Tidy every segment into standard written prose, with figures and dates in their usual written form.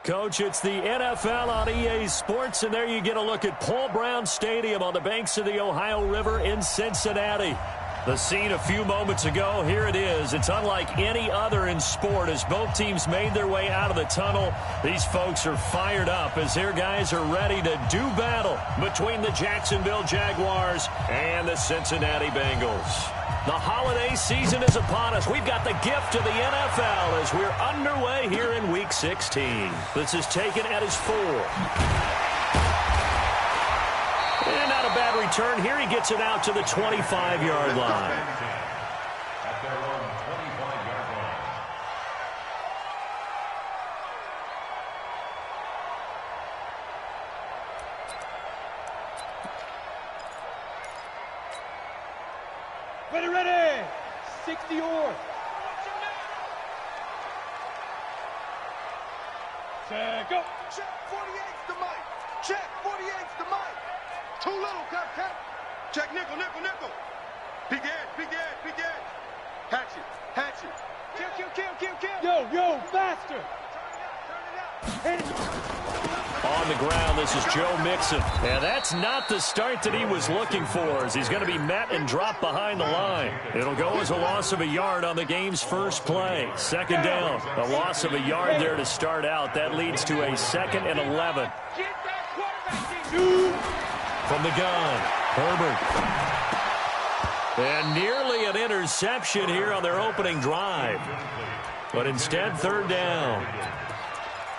Coach, it's the NFL on EA Sports, and there you get a look at Paul Brown Stadium on the banks of the Ohio River in Cincinnati. The scene a few moments ago, here it is. It's unlike any other in sport as both teams made their way out of the tunnel. These folks are fired up as their guys are ready to do battle between the Jacksonville Jaguars and the Cincinnati Bengals. The holiday season is upon us. We've got the gift of the NFL as we're underway here in Week 16. This is taken at his 4. And not a bad return. Here he gets it out to the 25-yard line. At their own 25-yard line. Ready. 60 or. Check, go. Check, 48's the mic. Check, 48's the mic. Too little, cut. Check, nickel. Big edge. Hatchet. Kill. Yo, faster. Turn it out. On the ground, this is Joe Mixon. And that's not the start that he was looking for as he's going to be met and dropped behind the line. It'll go as a loss of a yard on the game's first play. Second down. A loss of a yard there to start out. That leads to a 2nd and 11. From the gun, Herbert. And nearly an interception here on their opening drive. But instead, 3rd down.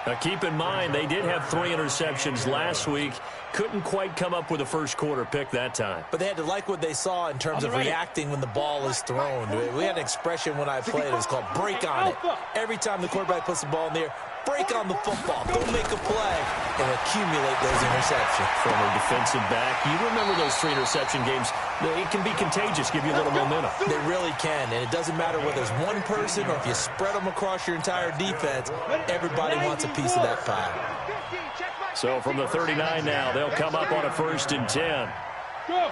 Now, keep in mind, they did have 3 interceptions last week. Couldn't quite come up with a first-quarter pick that time. But they had to like what they saw in terms of reacting when the ball is thrown. We had an expression when I played. It was called break on it. Every time the quarterback puts the ball in the air, break on the football. Go make a play and accumulate those interceptions. Former defensive back. You remember those 3 interception games. It can be contagious, give you a little momentum. They really can, and it doesn't matter whether it's one person or if you spread them across your entire defense. Everybody wants a piece of that pie. So from the 39 now, they'll come up on a 1st and 10. Go.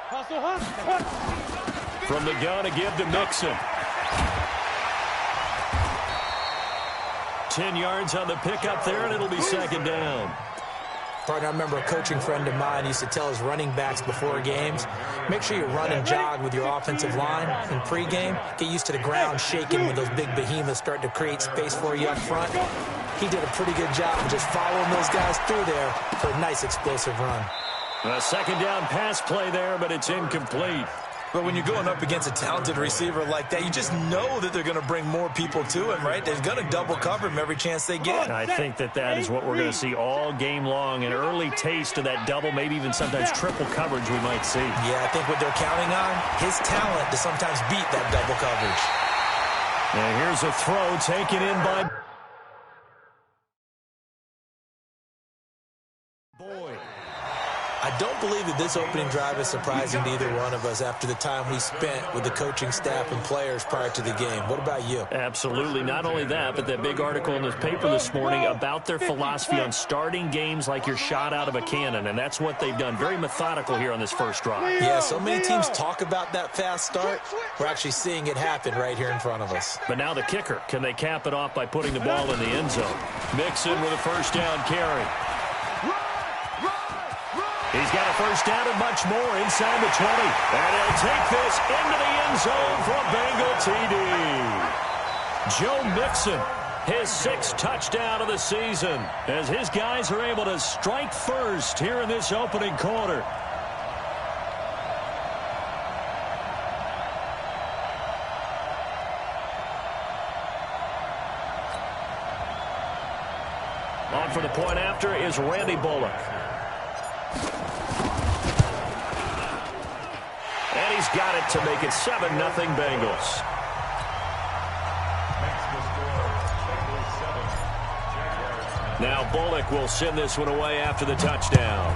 Hustle. From the gun, a give to Mixon. 10 yards on the pickup there, and it'll be 2nd down. Partner, I remember a coaching friend of mine used to tell his running backs before games, make sure you run and jog with your offensive line in pregame. Get used to the ground shaking when those big behemoths start to create space for you up front. He did a pretty good job of just following those guys through there for a nice explosive run. A 2nd down pass play there, but it's incomplete. But when you're going up against a talented receiver like that, you just know that they're going to bring more people to him, right? They're going to double cover him every chance they get. I think that is what we're going to see all game long. An early taste of that double, maybe even sometimes triple coverage we might see. Yeah, I think what they're counting on, his talent to sometimes beat that double coverage. And here's a throw taken in by Boyd. I don't believe that this opening drive is surprising to either one of us after the time we spent with the coaching staff and players prior to the game. What about you? Absolutely. Not only that, but that big article in the paper this morning about their philosophy on starting games like you're shot out of a cannon, and that's what they've done. Very methodical here on this first drive. Yeah, so many teams talk about that fast start. We're actually seeing it happen right here in front of us. But now the kicker. Can they cap it off by putting the ball in the end zone? Mixon with a 1st down carry. He's got a 1st down and much more inside the 20. And he'll take this into the end zone for a Bengal TD. Joe Mixon, his 6th touchdown of the season, as his guys are able to strike first here in this opening quarter. On for the point after is Randy Bullock. And he's got it to make it 7-0 Bengals. Now Bullock will send this one away after the touchdown.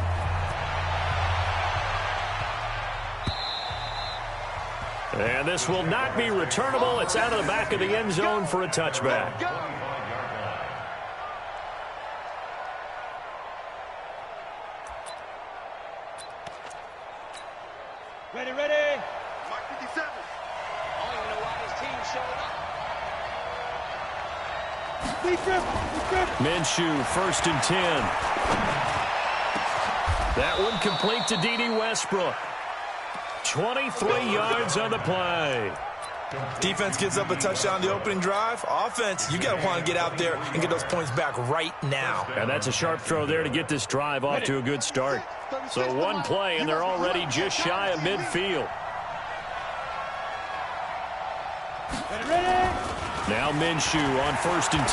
And this will not be returnable. It's out of the back of the end zone for a touchback. Ready. Mark 57. I don't even know why this team showed up. Minshew, 1st and 10. That one complete to D.D. Westbrook. 23 yards on the play. Defense gives up a touchdown the opening drive. Offense, you got to want to get out there and get those points back right now. And that's a sharp throw there to get this drive off to a good start. So one play, and they're already just shy of midfield. Now Minshew on 1st and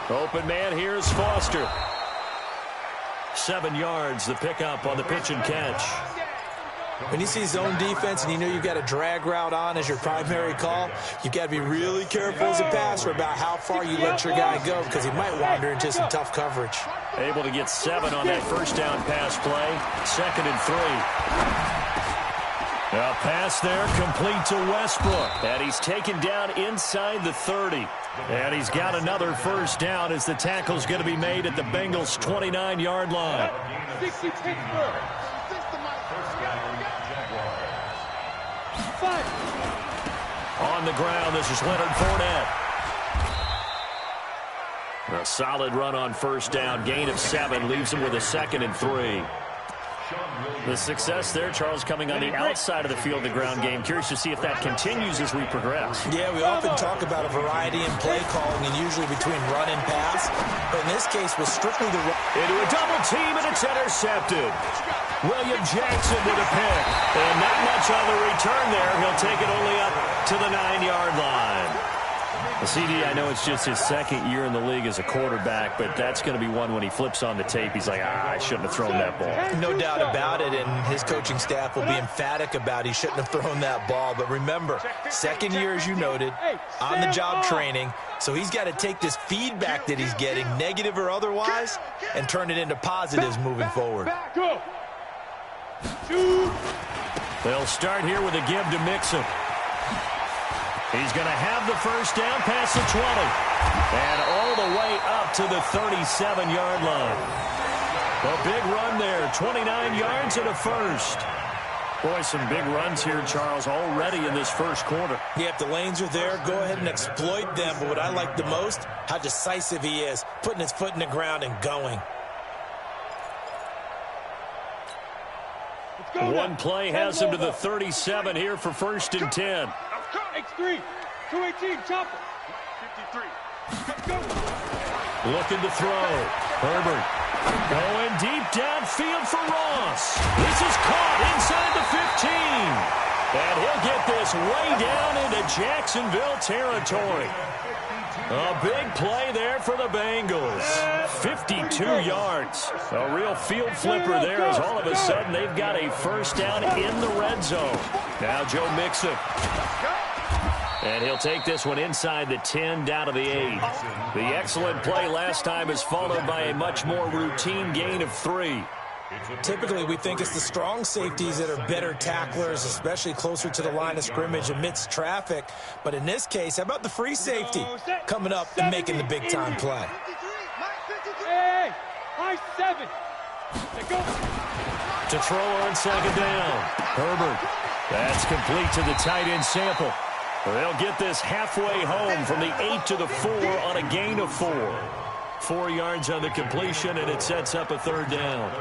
10. Open man, here's Foster. 7 yards, the pickup on the pitch and catch. When you see zone defense and you know you've got a drag route on as your primary call, you've got to be really careful as a passer about how far you let your guy go because he might wander into some tough coverage. Able to get 7 on that first down pass play. 2nd and 3. A pass there complete to Westbrook. And he's taken down inside the 30. And he's got another first down as the tackle's going to be made at the Bengals' 29-yard line. 60 Pittsburgh. On the ground, this is Leonard Fournette. A solid run on first down. Gain of 7 leaves him with a 2nd and 3. The success there, Charles, coming on the outside of the field, the ground game. Curious to see if that continues as we progress. Yeah, we often talk about a variety in play calling and usually between run and pass. But in this case, was strictly the run. Into a double team, and it's intercepted. William Jackson with a pick. And not much on the return there. He'll take it only up to the 9-yard line. The CD, I know it's just his 2nd year in the league as a quarterback, but that's going to be one when he flips on the tape. He's like, I shouldn't have thrown that ball. No doubt about it, and his coaching staff will be emphatic about he shouldn't have thrown that ball. But remember, 2nd year, as you noted, on-the-job training, so he's got to take this feedback that he's getting, negative or otherwise, and turn it into positives moving forward. They'll start here with a give to Mixon. He's going to have the first down past the 20. And all the way up to the 37-yard line. A big run there, 29 yards and a first. Boy, some big runs here, Charles, already in this first quarter. Yeah, if the lanes are there, go ahead and exploit them. But what I like the most, how decisive he is, putting his foot in the ground and going. One play has him to the 37 here for 1st and 10. X3, 218, chopper. 53. Looking to throw. Herbert going deep downfield for Ross. This is caught inside the 15. And he'll get this way down into Jacksonville territory. A big play there for the Bengals. 52 yards. A real field flipper there as all of a sudden they've got a first down in the red zone. Now Joe Mixon. And he'll take this one inside the 10 down to the 8. The excellent play last time is followed by a much more routine gain of 3. Typically, we think it's the strong safeties that are better tacklers, especially closer to the line of scrimmage amidst traffic. But in this case, how about the free safety coming up and making the big-time play? Hey, high 7. Go. To throw on 2nd down. Herbert. That's complete to the tight end Sample. They'll get this halfway home from the 8 to the 4 on a gain of 4. 4 yards on the completion, and it sets up a 3rd down.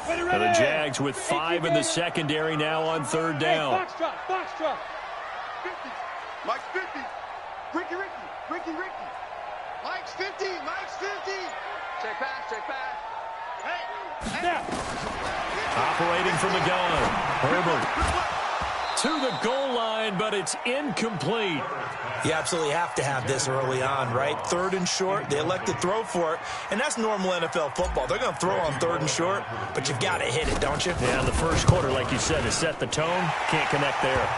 And the Jags with 5 in the secondary now on 3rd down. Box drop. 50. Mike's 50. Ricky. Mike's 50. Check pass. Hey. Now. Operating from the gun. Herbert to the goal line, but it's incomplete. You absolutely have to have this early on, right? 3rd and short, they elect to throw for it, and that's normal NFL football. They're going to throw on 3rd and short, but you've got to hit it, don't you? Yeah, the first quarter, like you said, has set the tone. Can't connect there.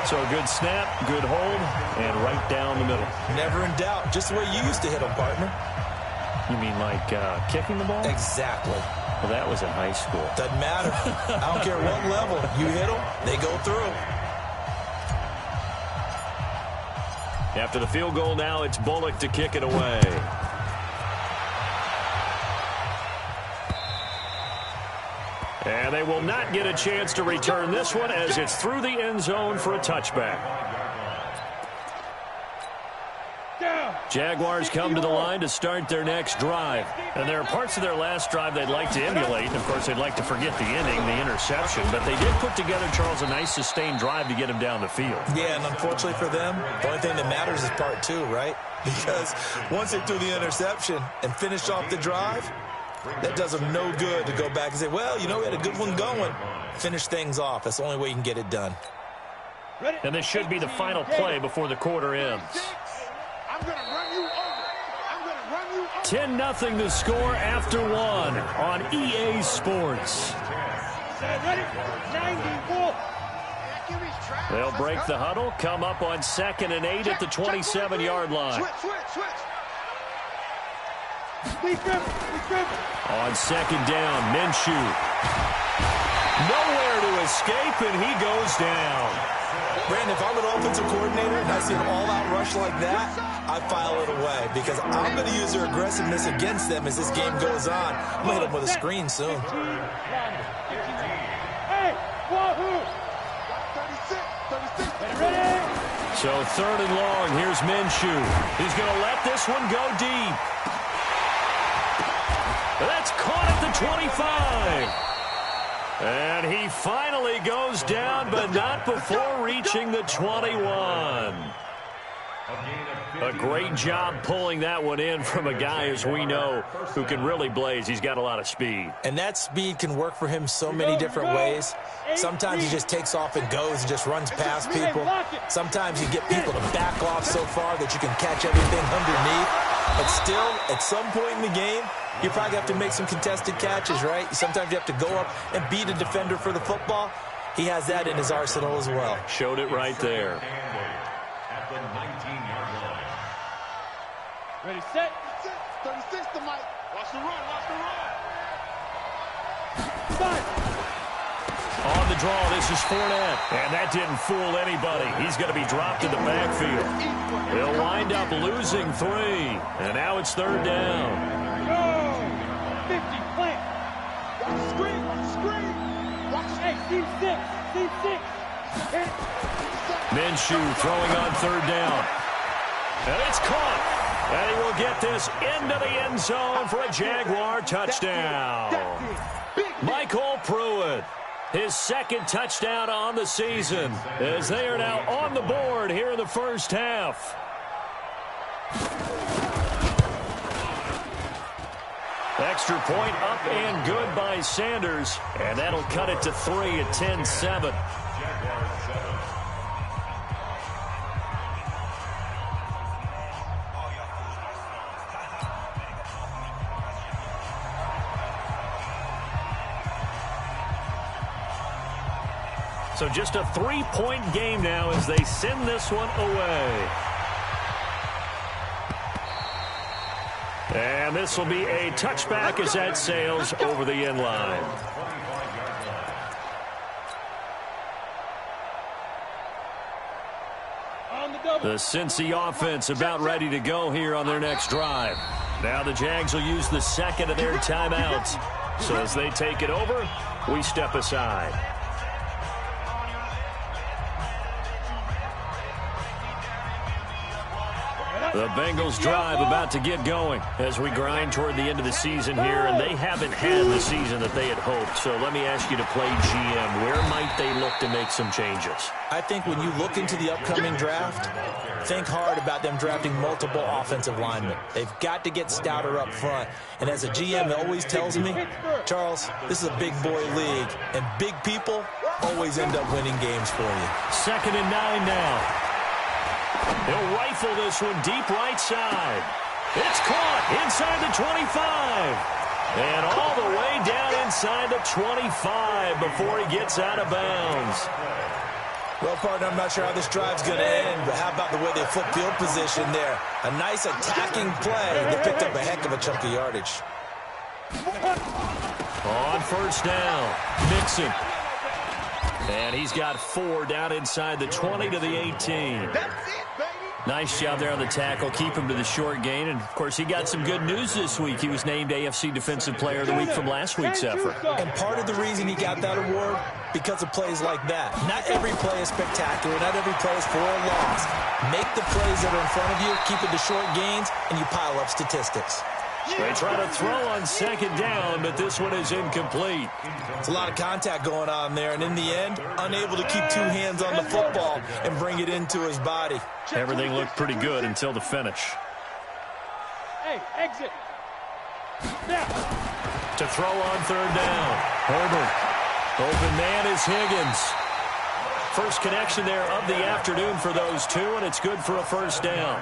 So a good snap, good hold, and right down the middle. Never in doubt. Just the way you used to hit them, partner. You mean like kicking the ball? Exactly. Well, that was in high school. Doesn't matter. I don't care what level. You hit them, they go through. After the field goal now, it's Bullock to kick it away. And they will not get a chance to return this one as it's through the end zone for a touchback. Jaguars come to the line to start their next drive. And there are parts of their last drive they'd like to emulate. And, of course, they'd like to forget the inning, the interception. But they did put together, Charles, a nice sustained drive to get him down the field. Yeah, and unfortunately for them, the only thing that matters is part two, right? Because once they threw the interception and finished off the drive, that does them no good to go back and say, well, you know, we had a good one going. Finish things off. That's the only way you can get it done. And this should be the final play before the quarter ends. I'm going to run you over. I'm going to run you over. 10-0 the score after one on EA Sports. Ready? 94. They'll break the huddle, come up on 2nd and 8 at the 27-yard line. Switch. On 2nd down, Minshew. Nowhere to escape, and he goes down. Brandon, if I'm an offensive coordinator and I see an all-out rush like that, I file it away because I'm going to use their aggressiveness against them as this game goes on. I'm going to hit them with a screen soon. Hey, wahoo! 36. Ready? So 3rd and long, here's Minshew. He's going to let this one go deep. That's caught at the 25. And he finally goes down, but not before reaching the 21. A great job pulling that one in from a guy, as we know, who can really blaze. He's got a lot of speed. And that speed can work for him so many different ways. Sometimes he just takes off and goes and just runs past people. Sometimes you get people to back off so far that you can catch everything underneath. But still, at some point in the game, you probably have to make some contested catches, right? Sometimes you have to go up and beat a defender for the football. He has that in his arsenal as well. Showed it right there. At the 19-yard line. Ready, set. 36 to Mike. Watch the run. On the draw, this is Fournette. And that didn't fool anybody. He's going to be dropped in the backfield. They'll wind up losing 3. And now it's 3rd down. Go! 50, plant. Watch the screen. Hey, C6. Minshew throwing on 3rd down. And it's caught. And he will get this into the end zone for a Jaguar touchdown. Michael Pruitt, his 2nd touchdown on the season, as they are now on the board here in the first half. Extra point up and good by Sanders, and that'll cut it to 3 at 10-7. So just a 3-point game now as they send this one away. And this will be a touchback as that sails over the end line. The Cincy offense about ready to go here on their next drive. Now the Jags will use the 2nd of their timeouts. So as they take it over, we step aside. The Bengals drive about to get going as we grind toward the end of the season here, and they haven't had the season that they had hoped. So let me ask you to play GM. Where might they look to make some changes? I think when you look into the upcoming draft, think hard about them drafting multiple offensive linemen. They've got to get stouter up front. And as a GM, it always tells me, Charles, this is a big boy league, and big people always end up winning games for you. 2nd and 9 now. He'll rifle this one deep right side. It's caught inside the 25. And all the way down inside the 25 before he gets out of bounds. Well, partner, I'm not sure how this drive's going to end, but how about the way they flip field position there? A nice attacking play. They picked up a heck of a chunk of yardage. On 1st down, Mixon. And he's got 4 down inside the 20 to the 18. That's it, baby. Nice job there on the tackle. Keep him to the short gain. And, of course, he got some good news this week. He was named AFC Defensive Player of the Week from last week's effort. And part of the reason he got that award, because of plays like that. Not every play is spectacular. Not every play is for a loss. Make the plays that are in front of you, keep it to short gains, and you pile up statistics. They try to throw on second down, but this one is incomplete. It's a lot of contact going on there, and in the end, unable to keep two hands on the football and bring it into his body. Everything looked pretty good until the finish. Hey, exit. Now. To throw on third down. Herbert. Open man is Higgins. First connection there of the afternoon for those two, and it's good for a first down.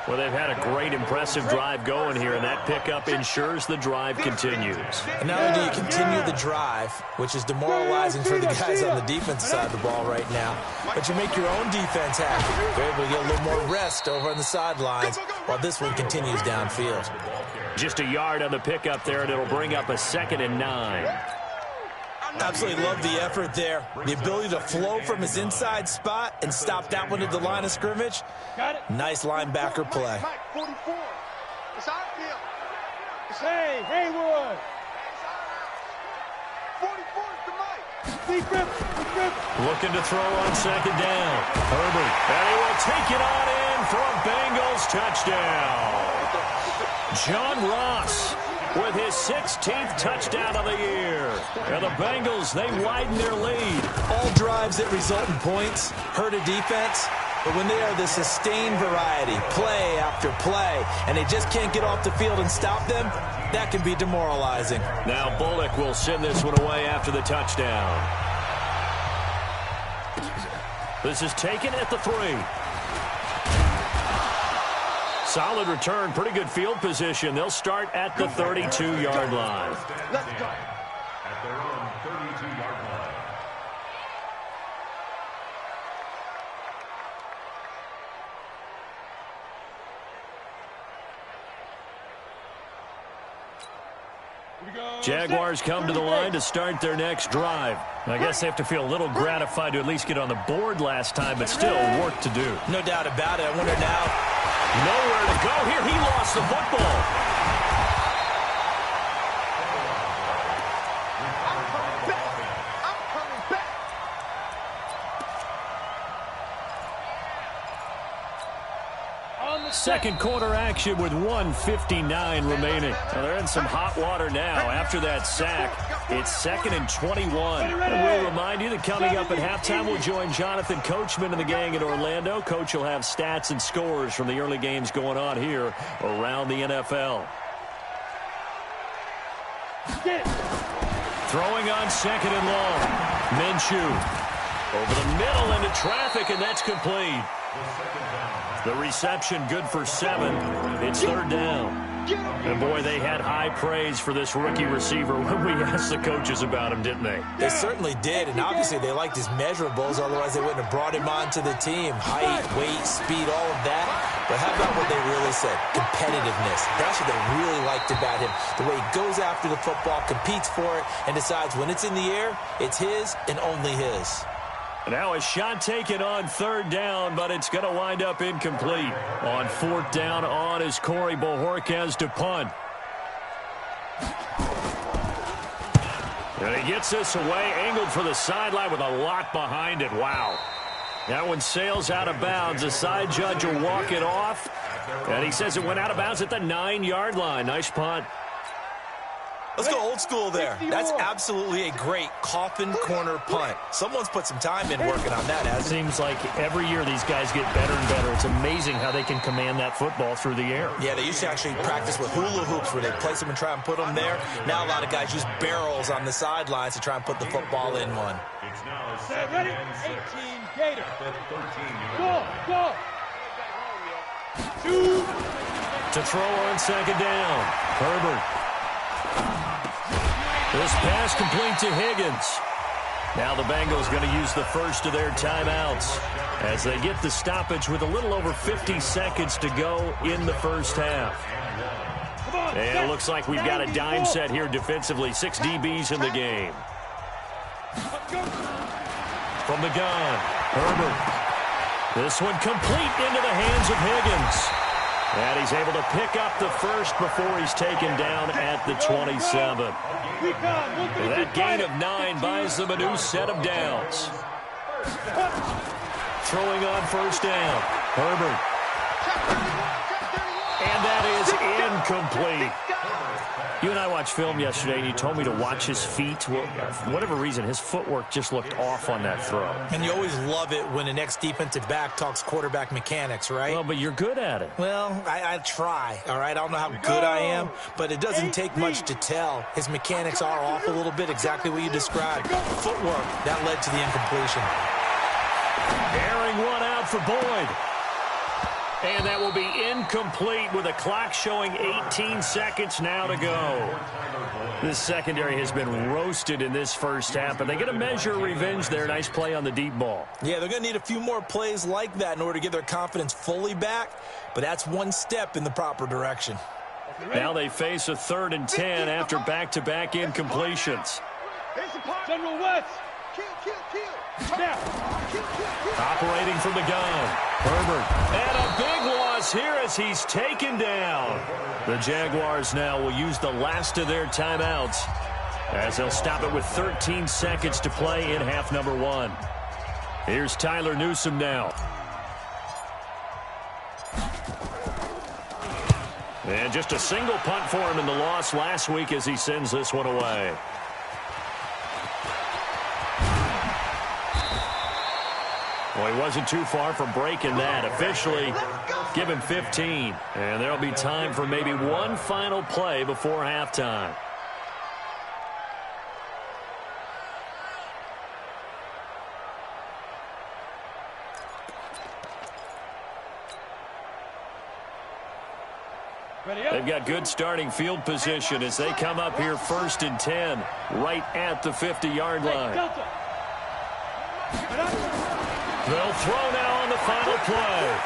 Well, they've had a great, impressive drive going here, and that pickup ensures the drive continues. And not only do you continue the drive, which is demoralizing for the guys on the defensive side of the ball right now, but you make your own defense happy. You're able to get a little more rest over on the sidelines while this one continues downfield. Just a yard on the pickup there, and it'll bring up a 2nd and 9. Absolutely love the effort there. The ability to flow from his inside spot and stop that one at the line of scrimmage. Got it. Nice linebacker play. Mike, 44. It's outfield. Hey, Haywood. 44 is the Mike. Deep grip, deep grip. Looking to throw on second down. Herbert. And he will take it on in for a Bengals touchdown. John Ross with his 16th touchdown of the year. And the Bengals, they widen their lead. All drives that result in points hurt a defense, but when they are the sustained variety, play after play, and they just can't get off the field and stop them, that can be demoralizing. Now Bullock will send this one away after the touchdown. This is taken at the 3. Solid return, pretty good field position. They'll start at the 32-yard line. Let's go. At their own 32-yard line. Jaguars come to the line to start their next drive. I guess they have to feel a little gratified to at least get on the board last time, but still work to do. No doubt about it. I wonder now. Nowhere to go here. He lost the football. I'm coming back. Second quarter action with 1:59 remaining. Now they're in some hot water now. After that sack, it's 2nd and 21. And we'll remind you that coming up at halftime, we'll join Jonathan Coachman and the gang in Orlando. Coach will have stats and scores from the early games going on here around the NFL. Throwing on 2nd and long. Minshew over the middle into traffic, and that's complete. The reception good for 7. It's 3rd down. And, boy, they had high praise for this rookie receiver when we asked the coaches about him, didn't they? They certainly did, and obviously they liked his measurables, otherwise they wouldn't have brought him onto the team. Height, weight, speed, all of that. But how about what they really said? Competitiveness. That's what they really liked about him. The way he goes after the football, competes for it, and decides when it's in the air, it's his and only his. Now a shot taken on 3rd down, but it's going to wind up incomplete. On 4th down on is Corey Bojorquez to punt. And he gets this away, angled for the sideline with a lot behind it. Wow. That one sails out of bounds. The side judge will walk it off. And he says it went out of bounds at the 9-yard line. Nice punt. Let's go old school there. That's absolutely a great coffin corner punt. Someone's put some time in working on that, hasn't it? Seems like every year these guys get better and better. It's amazing how they can command that football through the air. Yeah, they used to actually practice with hula hoops where they place them and try and put them there. Now a lot of guys use barrels on the sidelines to try and put the football in one. It's now Ready? 18 Gator. Go, go. 2. To throw on 2nd down. Herbert. This pass complete to Higgins. Now the Bengals going to use the first of their timeouts as they get the stoppage with a little over 50 seconds to go in the first half. And it looks like we've got a dime set here defensively. 6 DBs in the game. From the gun, Herbert This one complete into the hands of Higgins. And he's able to pick up the first before he's taken down at the 27. That gain of 9 buys them a new set of downs. Throwing on first down. Herbert. And that is incomplete. You and I watched film yesterday, and you told me to watch his feet. Well, for whatever reason, his footwork just looked off on that throw. And you always love it when an ex-defensive back talks quarterback mechanics, right? Well, but you're good at it. Well, I try, all right? I don't know how good I am, but it doesn't take much to tell. His mechanics are off a little bit, exactly what you described. Footwork, that led to the incompletion. Airing one out for Boyd. And that will be incomplete with a clock showing 18 seconds now to go. This secondary has been roasted in this first half, but they get a measure of revenge there. Nice play on the deep ball. Yeah, they're going to need a few more plays like that in order to get their confidence fully back, but that's one step in the proper direction. Now they face a 3rd and 10 after back-to-back incompletions. General West. Operating from the gun. Herbert. And a big loss here as he's taken down. The Jaguars now will use the last of their timeouts as they'll stop it with 13 seconds to play in half number 1. Here's Tyler Newsome now. And just a single punt for him in the loss last week as he sends this one away. Well, he wasn't too far from breaking that. Officially, give him 15. And there'll be time for maybe one final play before halftime. They've got good starting field position as they come up here 1st and 10, right at the 50-yard line. They'll throw now on the final play.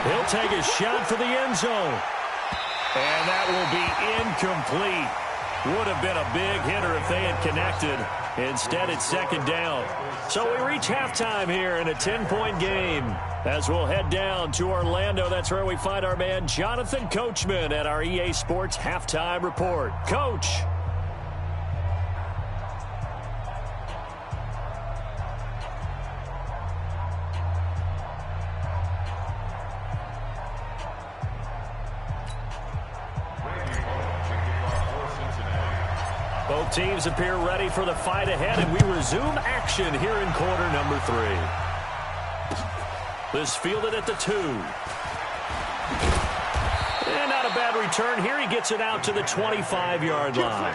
He'll take a shot for the end zone. And that will be incomplete. Would have been a big hitter if they had connected. Instead, it's 2nd down. So we reach halftime here in a 10-point game. As we'll head down to Orlando, that's where we find our man Jonathan Coachman at our EA Sports Halftime Report. Coach. Both teams appear ready for the fight ahead, and we resume action here in quarter number 3. This fielded at the 2. And not a bad return here. He gets it out to the 25-yard line.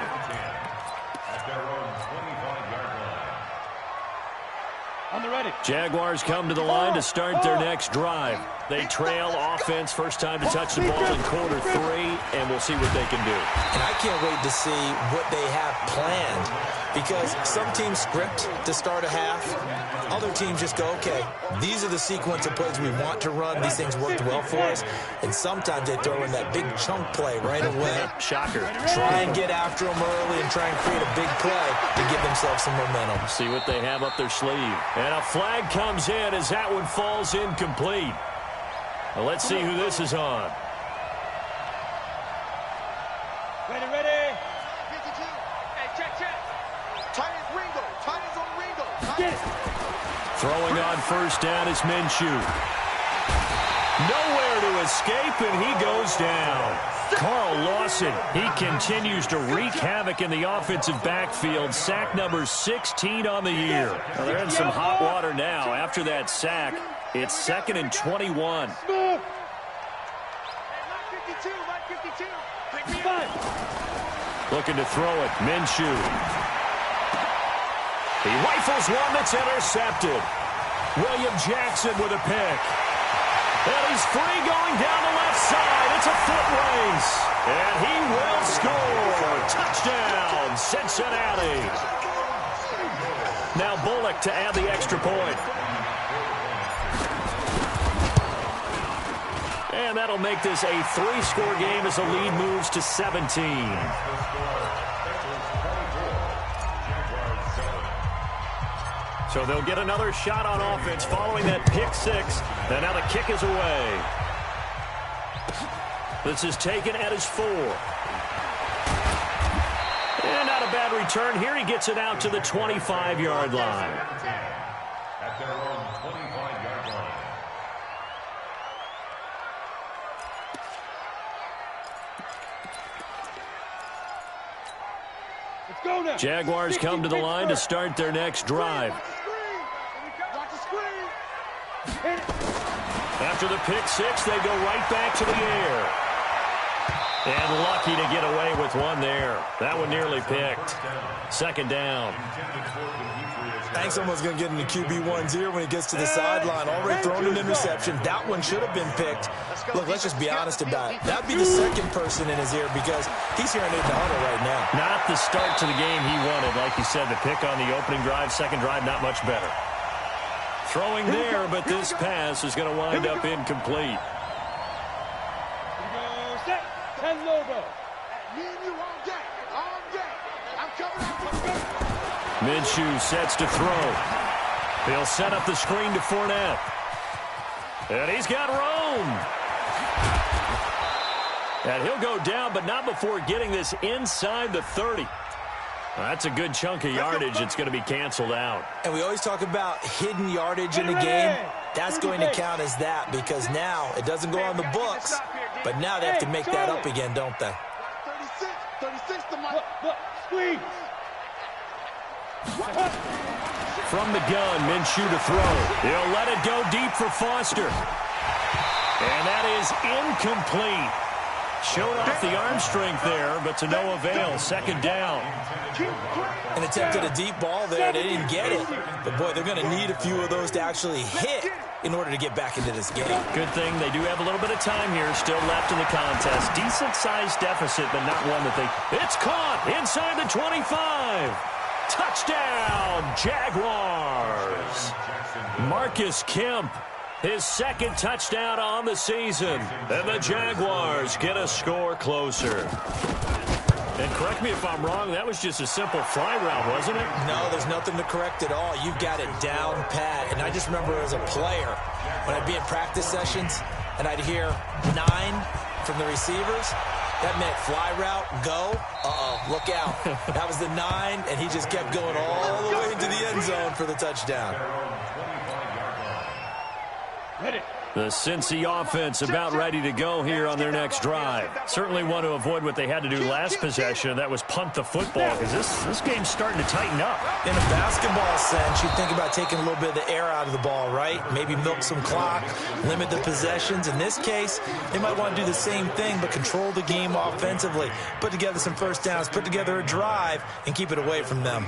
On the ready. Jaguars come to the line to start their next drive. They trail offense, first time to touch the ball in quarter 3, and we'll see what they can do. And I can't wait to see what they have planned, because some teams script to start a half. Other teams just go, okay, these are the sequence of plays we want to run. These things worked well for us. And sometimes they throw in that big chunk play right away. Shocker. Try and get after them early and try and create a big play to give themselves some momentum. See what they have up their sleeve. And a flag comes in as that one falls incomplete. Well, let's see who this is on. Ready, ready. 52. Hey, check. Tight is Ringo. Tight is on Ringo. Get it. Throwing on first down is Minshew. Nowhere to escape, and he goes down. Carl Lawson, he continues to wreak havoc in the offensive backfield. Sack number 16 on the year. Well, they're in some hot water now. After that sack, it's 2nd and 21. Move. 52. Looking to throw it. Minshew. He rifles one that's intercepted. William Jackson with a pick. And he's free going down the left side. It's a foot race. And he will score. Touchdown, Cincinnati. Now Bullock to add the extra point. And that'll make this a 3-score game as the lead moves to 17. So they'll get another shot on offense following that pick six. And now the kick is away. This is taken at his 4. And not a bad return. Here he gets it out to the 25-yard line. At their own 25-yard line. Let's go now. Jaguars come to the line to start their next drive. After the pick six, they go right back to the air. And lucky to get away with one there. That one nearly picked. Second down. Thanks almost going to get into QB1's ear when he gets to the sideline. Already thrown an interception. That one should have been picked. Look, let's just be honest about it. That would be the second person in his ear because he's hearing it in the huddle right now. Not the start to the game he wanted. Like you said, the pick on the opening drive, second drive, not much better. Throwing there, but this pass is going to wind up incomplete. Set. 10 Lobo. Me and you all day. All day. I'm coming up. Minshew sets to throw. He'll set up the screen to Fournette. And he's got room. And he'll go down, but not before getting this inside the 30. That's a good chunk of yardage. It's going to be canceled out. And we always talk about hidden yardage in a game. That's going to count as that because now it doesn't go on the books, but now they have to make that up again, don't they? 36 to my... Look, squeeze. From the gun, Minshew to throw. He'll let it go deep for Foster. And that is incomplete. Showed off the arm strength there, but to no avail. Second down. And attempted a deep ball there. They didn't get it. But, boy, they're going to need a few of those to actually hit in order to get back into this game. Good thing they do have a little bit of time here still left in the contest. Decent-sized deficit, but not one that they... It's caught inside the 25. Touchdown, Jaguars. Marcus Kemp, his second touchdown on the season. And the Jaguars get a score closer. And correct me if I'm wrong, that was just a simple fly route, wasn't it? No, there's nothing to correct at all. You've got it down pat. And I just remember as a player, when I'd be in practice sessions, and I'd hear 9 from the receivers, that meant fly route, go, look out. That was the 9, and he just kept going all the way into the end zone for the touchdown. The Cincy offense about ready to go here on their next drive. Certainly want to avoid what they had to do last possession. That was punt the football because this game's starting to tighten up. In a basketball sense, you think about taking a little bit of the air out of the ball, right? Maybe milk some clock, limit the possessions. In this case, they might want to do the same thing but control the game offensively. Put together some first downs, put together a drive, and keep it away from them.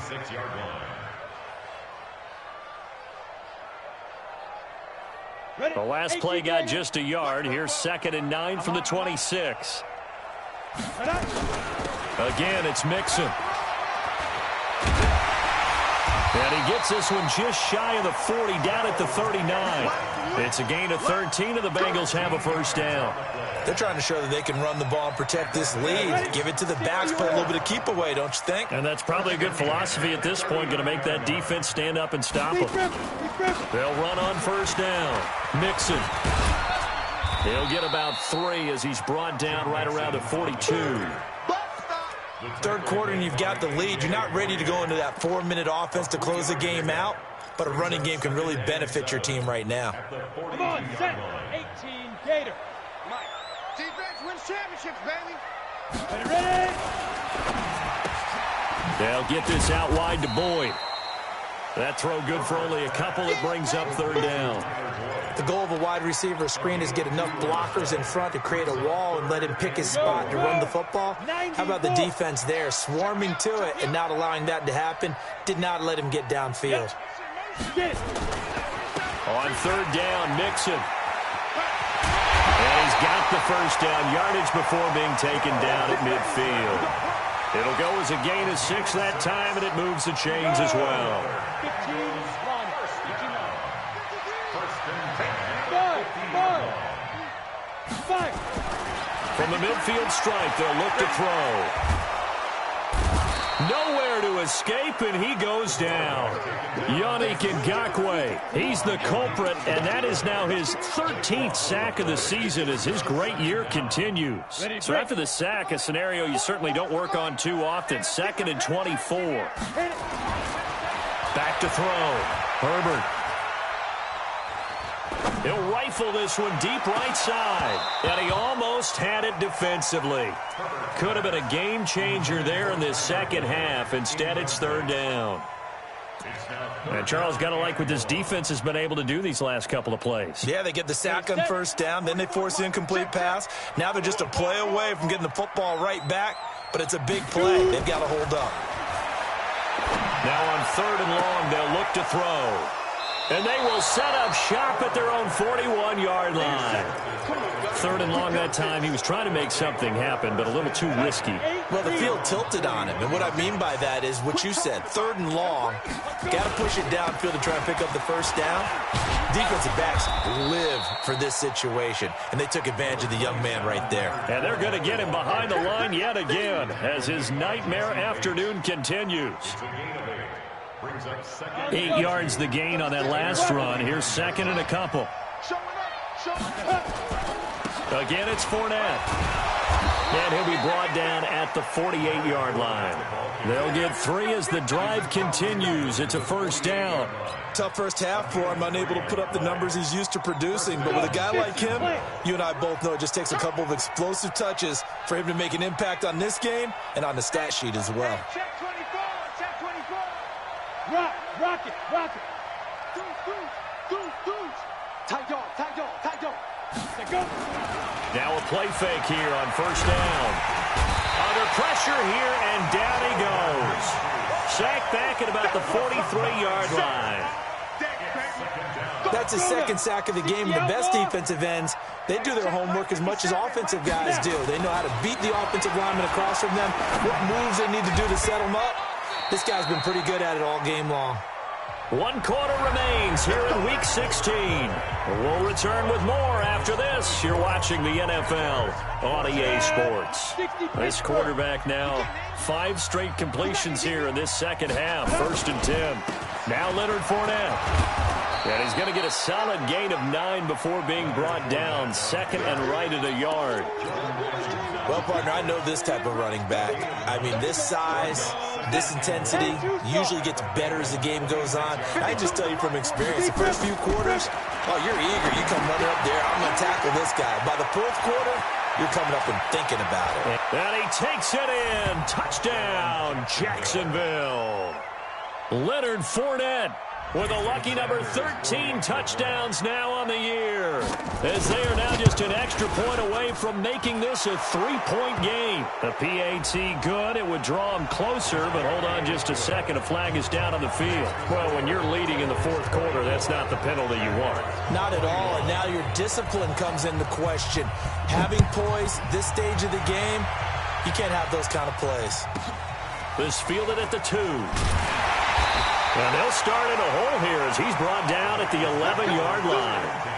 The last play got just a yard. Here's 2nd and 9 from the 26. Again, it's Mixon. And he gets this one just shy of the 40, down at the 39. It's a gain of 13, and the Bengals have a first down. They're trying to show that they can run the ball and protect this lead. Give it to the backs, play a little bit of keep away, don't you think? And that's probably a good philosophy at this point, going to make that defense stand up and stop them. They'll run on first down. Mixon. He'll get about 3 as he's brought down right around the 42. Third quarter and you've got the lead. You're not ready to go into that 4-minute offense to close the game out, but a running game can really benefit your team right now. Come on, set. 18 Gator. Defense wins championships, baby. Ready? They'll get this out wide to Boyd. That throw good for only a couple. It brings up third down. The goal of a wide receiver screen is get enough blockers in front to create a wall and let him pick his spot to run the football. How about the defense there, swarming to it and not allowing that to happen? Did not let him get downfield. On third down, Mixon. And he's got the first down, yardage before being taken down at midfield. It'll go as a gain of 6 that time, and it moves the chains as well. 15, From the midfield stripe, they'll look to throw. Nowhere to escape, and he goes down. Yannick Ngakoue, he's the culprit, and that is now his 13th sack of the season as his great year continues. So after the sack, a scenario you certainly don't work on too often. 2nd and 24. Back to throw. Herbert. He'll rifle this one deep right side. And he almost had it defensively. Could have been a game changer there in this second half. Instead, it's 3rd down. And Charles, got to like what this defense has been able to do these last couple of plays. Yeah, they get the sack on 1st down, then they force the incomplete pass. Now they're just a play away from getting the football right back, but it's a big play. They've got to hold up. Now on 3rd and long, they'll look to throw. And they will set up shop at their own 41-yard line. 3rd and long that time. He was trying to make something happen, but a little too risky. Well, the field tilted on him, and what I mean by that is what you said. 3rd and long, got to push it downfield to try and pick up the 1st down. Defensive backs live for this situation, and they took advantage of the young man right there. And they're going to get him behind the line yet again as his nightmare afternoon continues. 8 yards the gain on that last run. Here's 2nd and a couple. Again, it's Fournette. And he'll be brought down at the 48-yard line. They'll get 3 as the drive continues. It's a 1st down. Tough first half for him, unable to put up the numbers he's used to producing. But with a guy like him, you and I both know it just takes a couple of explosive touches for him to make an impact on this game and on the stat sheet as well. Check 24, check 24. Rock it. Tight dog. Let go. Now a play fake here on 1st down. Under pressure here, and down he goes. Sacked back at about the 43-yard line. That's his 2nd sack of the game. The best defensive ends, they do their homework as much as offensive guys do. They know how to beat the offensive lineman across from them, what moves they need to do to set them up. This guy's been pretty good at it all game long. 1 quarter remains here in Week 16. We'll return with more after this. You're watching the NFL on EA Sports. This quarterback now, 5 straight completions here in this second half. 1st and 10. Now Leonard Fournette. And he's going to get a solid gain of 9 before being brought down. 2nd and right at a yard. Well, partner, I know this type of running back. I mean, this size, this intensity usually gets better as the game goes on. I just tell you from experience, the first few quarters, oh, you're eager. You come running up there, I'm going to tackle this guy. By the 4th quarter, you're coming up and thinking about it. And he takes it in. Touchdown, Jacksonville. Leonard Fournette with a lucky number 13 touchdowns now on the year, as they are now just an extra point away from making this a 3-point game. The PAT good. It would draw them closer, but hold on just a second. A flag is down on the field. Well, when you're leading in the 4th quarter, that's not the penalty you want. Not at all, and now your discipline comes into question. Having poise this stage of the game, you can't have those kind of plays. This fielded at the 2. And they'll start in a hole here as he's brought down at the 11-yard line.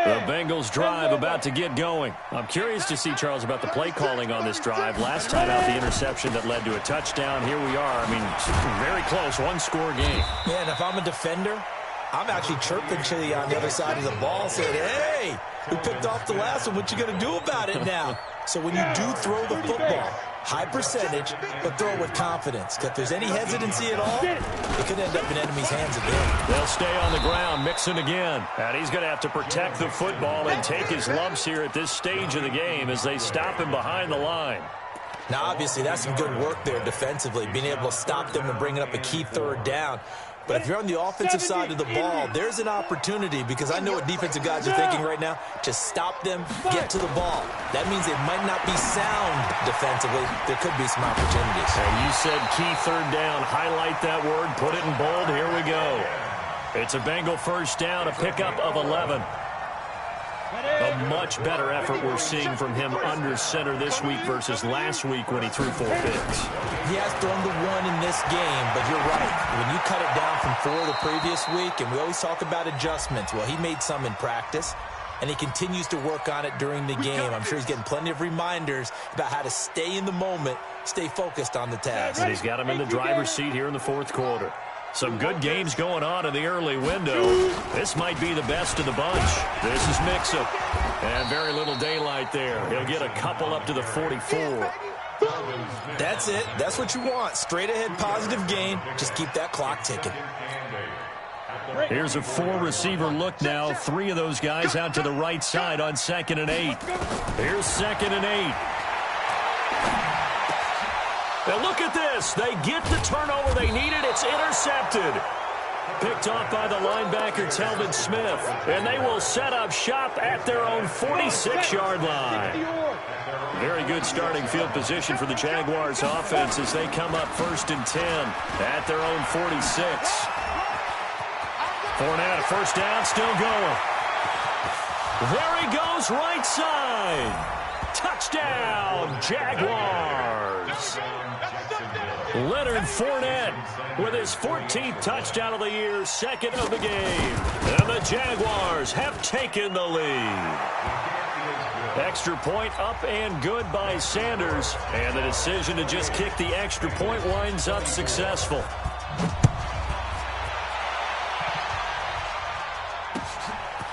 The Bengals drive about to get going. I'm curious to see, Charles, about the play calling on this drive. Last time out, the interception that led to a touchdown. Here we are. I mean, very close, 1-score game. Yeah, and if I'm a defender, I'm actually chirping to you on the other side of the ball saying, hey, we picked off the last one. What you going to do about it now? So when you do throw the football, high percentage, but throw it with confidence. If there's any hesitancy at all, it could end up in enemy's hands again. They'll stay on the ground, mixing again. And he's going to have to protect the football and take his lumps here at this stage of the game as they stop him behind the line. Now, obviously, that's some good work there defensively, being able to stop them and bringing up a key 3rd down. But if you're on the offensive side of the ball, there's an opportunity, because I know what defensive guys are thinking right now. Just stop them, get to the ball. That means they might not be sound defensively. There could be some opportunities. And you said key 3rd down. Highlight that word. Put it in bold. Here we go. It's a Bengal 1st down, a pickup of 11. A much better effort we're seeing from him under center this week versus last week when he threw 4 picks. He has thrown the 1 in this game, but you're right. When you cut it down from 4 the previous week, and we always talk about adjustments, well, he made some in practice, and he continues to work on it during the game. I'm sure he's getting plenty of reminders about how to stay in the moment, stay focused on the task. And he's got him in the driver's seat here in the 4th quarter. Some good games going on in the early window. This might be the best of the bunch. This is Mixon. And very little daylight there. He'll get a couple up to the 44. That's it. That's what you want. Straight ahead positive gain. Just keep that clock ticking. Here's a 4-receiver look now. 3 of those guys out to the right side on 2nd and 8. Here's 2nd and 8. Now look at this. They get the turnover they needed. It's intercepted. Picked off by the linebacker, Telvin Smith. And they will set up shop at their own 46-yard line. Very good starting field position for the Jaguars offense as they come up 1st and 10 at their own 46. Fournette, a first down, still going. There he goes, right side. Touchdown, Jaguars. Leonard Fournette with his 14th touchdown of the year, 2nd of the game. And the Jaguars have taken the lead. Extra point up and good by Sanders. And the decision to just kick the extra point winds up successful.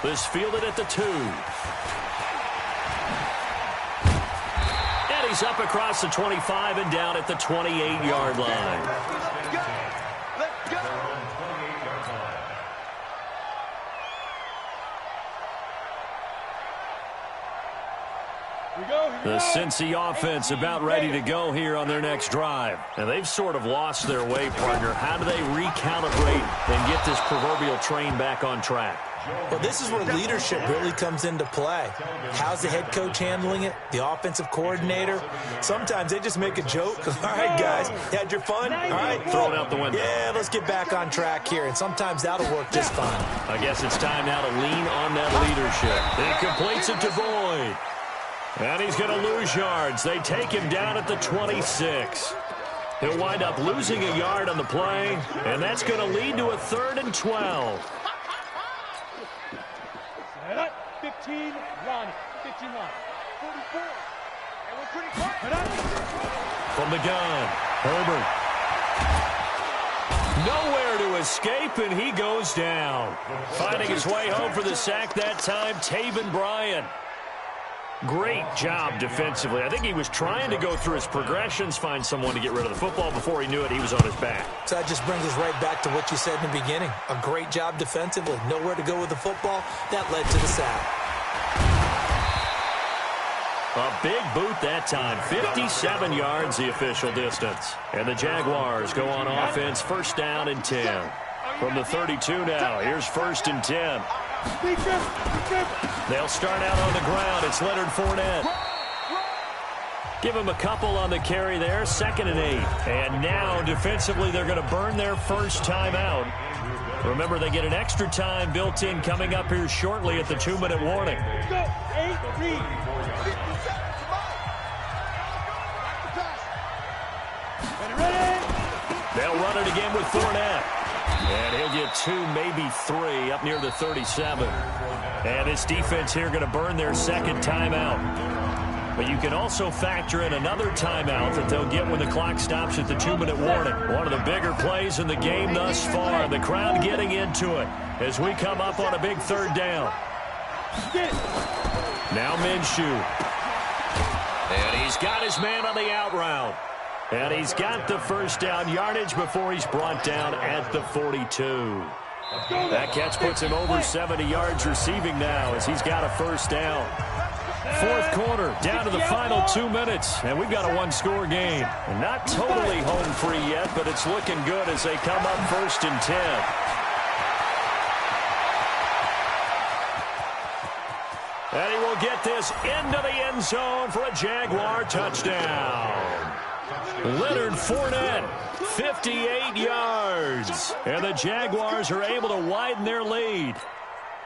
This fielded at the 2. And he's up across the 25 and down at the 28-yard line. Let's go. The Cincy offense about ready to go here on their next drive. And they've sort of lost their way, partner. How do they recalibrate and get this proverbial train back on track? Well, this is where leadership really comes into play. How's the head coach handling it? The offensive coordinator? Sometimes they just make a joke. All right, guys, you had your fun? All right, throw it out the window. Yeah, let's get back on track here. And sometimes that'll work just fine. I guess it's time now to lean on that leadership. He completes it to Boyd. And he's going to lose yards. They take him down at the 26. He'll wind up losing a yard on the play, and that's going to lead to a 3rd and 12. 15, Ronnie. 15 line. 44. And we're pretty quiet. From the gun, Herbert. Nowhere to escape, and he goes down. Finding his way home for the sack that time, Taven Bryan. Great job defensively. I think he was trying to go through his progressions, find someone to get rid of the football. Before he knew it, he was on his back. So that just brings us right back to what you said in the beginning. A great job defensively. Nowhere to go with the football. That led to the sack. A big boot that time. 57 yards the official distance. And the Jaguars go on offense, 1st down and 10. From the 32 now, here's 1st and 10. They'll start out on the ground. It's Leonard Fournette. Give him a couple on the carry there. 2nd and 8. And now, defensively, they're going to burn their first timeout. Remember, they get an extra time built in coming up here shortly at the 2-minute warning. Go, 8-3. They'll run it again with Fournette. And he'll get 2, maybe 3 up near the 37. And this defense here going to burn their 2nd timeout. But you can also factor in another timeout that they'll get when the clock stops at the 2-minute warning. One of the bigger plays in the game thus far. The crowd getting into it as we come up on a big 3rd down. Now Minshew. And he's got his man on the out route. And he's got the first down yardage before he's brought down at the 42. That catch puts him over 70 yards receiving now as he's got a first down. 4th quarter, down to the final 2 minutes, and we've got a 1-score game. And not totally home free yet, but it's looking good as they come up 1st and 10. And he will get this into the end zone for a Jaguar touchdown. Leonard Fournette, 58 yards. And the Jaguars are able to widen their lead.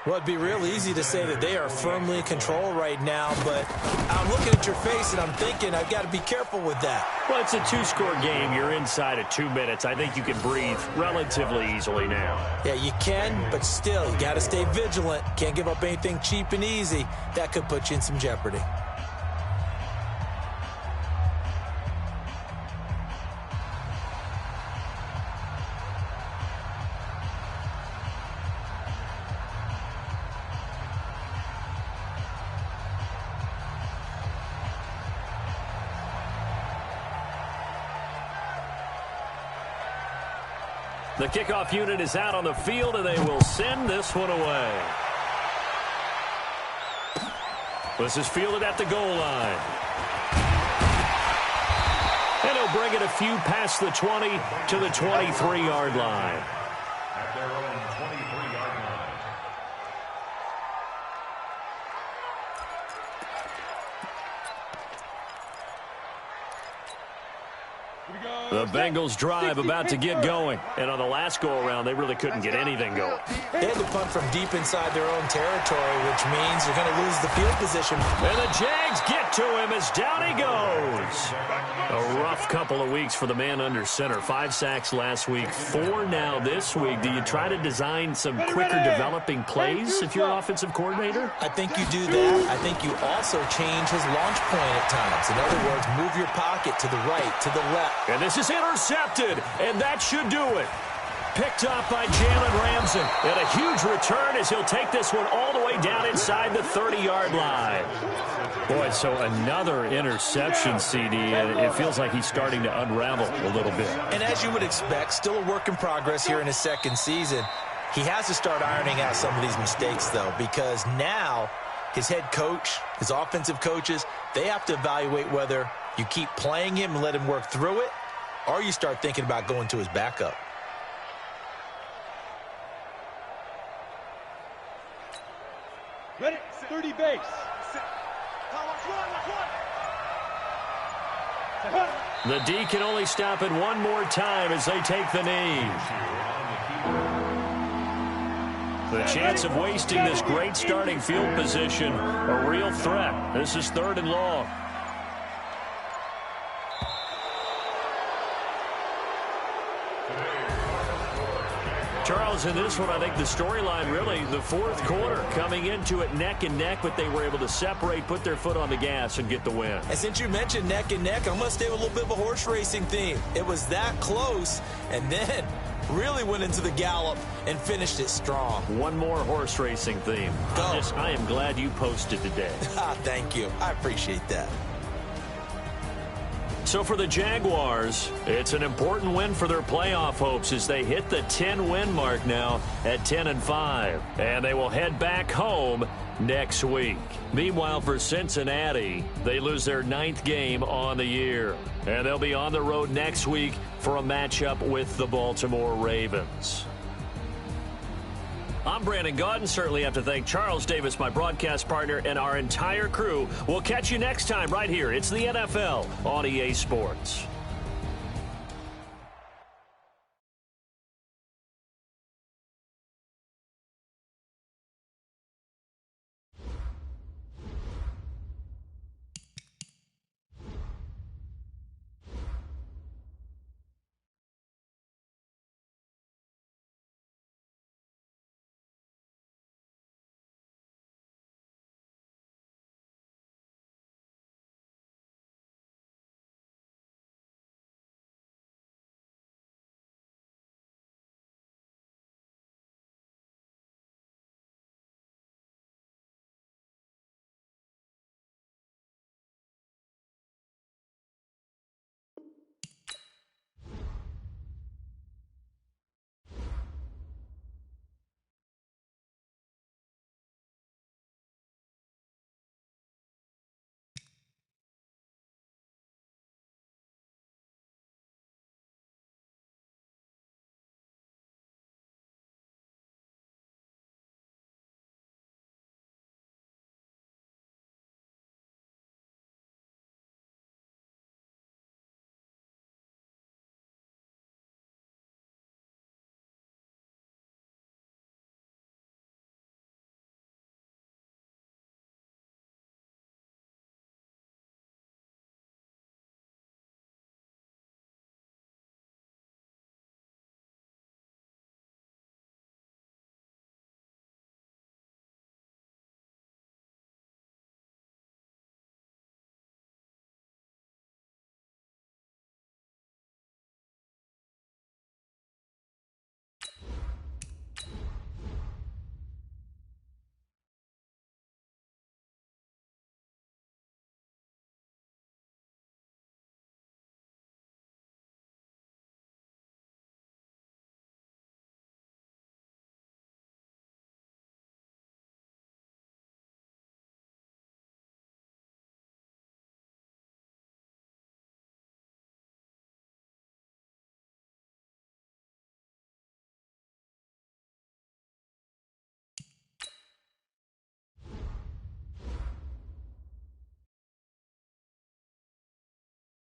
Well, it'd be real easy to say that they are firmly in control right now, but I'm looking at your face and I'm thinking I've got to be careful with that. Well, it's a 2-score game. You're inside of 2 minutes. I think you can breathe relatively easily now. Yeah, you can, but still, you got to stay vigilant. Can't give up anything cheap and easy. That could put you in some jeopardy. The kickoff unit is out on the field, and they will send this one away. This is fielded at the goal line. And he'll bring it a few past the 20 to the 23-yard line. At their own 23-yard line. The Bengals drive about to get going. And on the last go-around, they really couldn't get anything going. They had to punt from deep inside their own territory, which means they're going to lose the field position. And the Jags get to him as down he goes. A rough couple of weeks for the man under center. 5 sacks last week, 4 now this week. Do you try to design some quicker developing plays if you're offensive coordinator? I think you do that. I think you also change his launch point at times. In other words, move your pocket to the right, to the left. And this is intercepted, and that should do it. Picked up by Jalen Ramsey. And a huge return as he'll take this one all the way down inside the 30-yard line. Boy, so another interception, CD, and it feels like he's starting to unravel a little bit. And as you would expect, still a work in progress here in his second season. He has to start ironing out some of these mistakes, though, because now his head coach, his offensive coaches, they have to evaluate whether you keep playing him and let him work through it, or you start thinking about going to his backup. Ready? 30 base. The D can only stop it one more time as they take the knee. The chance of wasting this great starting field position, a real threat. This is 3rd and long. Charles, in this one, I think the storyline really, the 4th quarter, coming into it neck and neck, but they were able to separate, put their foot on the gas, and get the win. And since you mentioned neck and neck, I'm going to stay with a little bit of a horse racing theme. It was that close, and then really went into the gallop and finished it strong. One more horse racing theme. Go. I am glad you posted today. Thank you. I appreciate that. So for the Jaguars, it's an important win for their playoff hopes as they hit the 10-win mark now at 10-5. And they will head back home next week. Meanwhile, for Cincinnati, they lose their 9th game on the year. And they'll be on the road next week for a matchup with the Baltimore Ravens. I'm Brandon Gaudin. Certainly have to thank Charles Davis, my broadcast partner, and our entire crew. We'll catch you next time right here. It's the NFL on EA Sports.